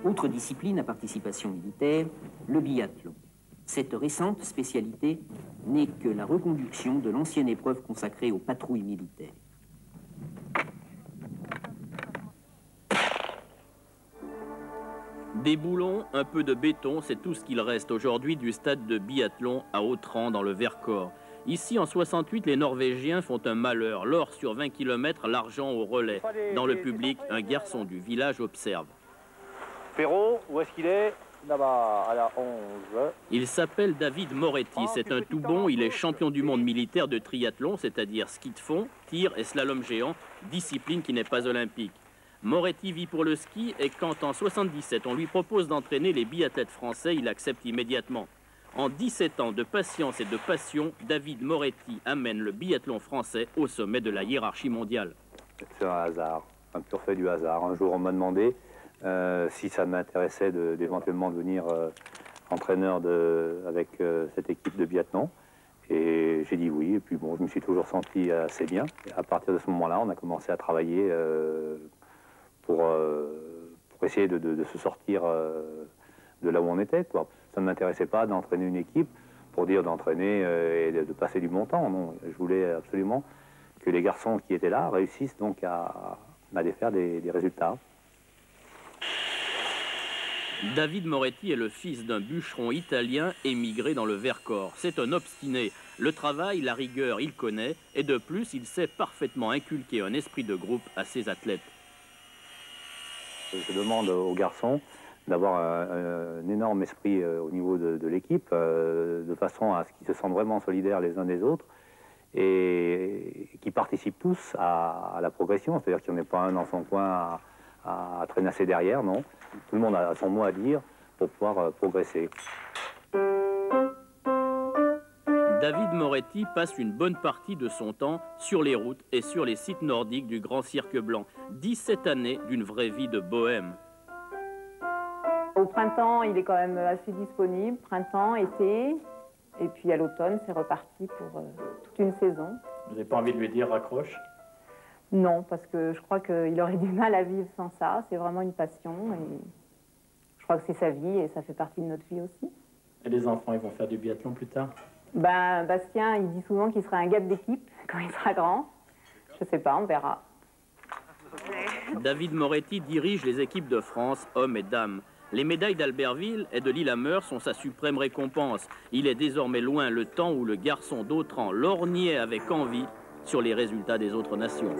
Autre discipline à participation militaire, le biathlon. Cette récente spécialité n'est que la reconduction de l'ancienne épreuve consacrée aux patrouilles militaires. Des boulons, un peu de béton, c'est tout ce qu'il reste aujourd'hui du stade de biathlon à Autrans dans le Vercors. Ici, en 68, les Norvégiens font un malheur. L'or sur 20 km, l'argent au relais. Dans le public, un garçon du village observe. Perrault, où est-ce qu'il est? Là-bas, à la 11. Il s'appelle David Moretti. C'est un tout bon. Il est champion du monde militaire de triathlon, c'est-à-dire ski de fond, tir et slalom géant, discipline qui n'est pas olympique. Moretti vit pour le ski et quand en 77 on lui propose d'entraîner les biathlètes français, il accepte immédiatement. En 17 ans de patience et de passion, David Moretti amène le biathlon français au sommet de la hiérarchie mondiale. C'est un hasard, un pur fait du hasard. Un jour on m'a demandé si ça m'intéressait d'éventuellement devenir entraîneur avec cette équipe de biathlon. Et j'ai dit oui, et puis bon, je me suis toujours senti assez bien. Et à partir de ce moment-là, on a commencé à travailler pour essayer de se sortir de là où on était, quoi. Ça ne m'intéressait pas d'entraîner une équipe pour dire d'entraîner et de passer du bon temps. Non, je voulais absolument que les garçons qui étaient là réussissent donc à aller faire des résultats. David Moretti est le fils d'un bûcheron italien émigré dans le Vercors. C'est un obstiné. Le travail, la rigueur, il connaît. Et de plus, il sait parfaitement inculquer un esprit de groupe à ses athlètes. Je demande aux garçons d'avoir un énorme esprit au niveau de l'équipe, de façon à ce qu'ils se sentent vraiment solidaires les uns des autres et qui participent tous à la progression. C'est-à-dire qu'il n'y en ait pas un dans son coin à traînasser derrière, non. Tout le monde a son mot à dire pour pouvoir progresser. David Moretti passe une bonne partie de son temps sur les routes et sur les sites nordiques du Grand Cirque Blanc. 17 années d'une vraie vie de bohème. Au printemps, il est quand même assez disponible, printemps, été, et puis à l'automne, c'est reparti pour toute une saison. Vous n'avez pas envie de lui dire raccroche? Non, parce que je crois qu'il aurait du mal à vivre sans ça. C'est vraiment une passion et je crois que c'est sa vie et ça fait partie de notre vie aussi. Et les enfants, ils vont faire du biathlon plus tard? Ben, Bastien, il dit souvent qu'il sera un gars d'équipe quand il sera grand. Je sais pas, on verra. David Moretti dirige les équipes de France, hommes et dames. Les médailles d'Albertville et de Lillehammer sont sa suprême récompense. Il est désormais loin le temps où le garçon d'Autrans lorgnait avec envie sur les résultats des autres nations.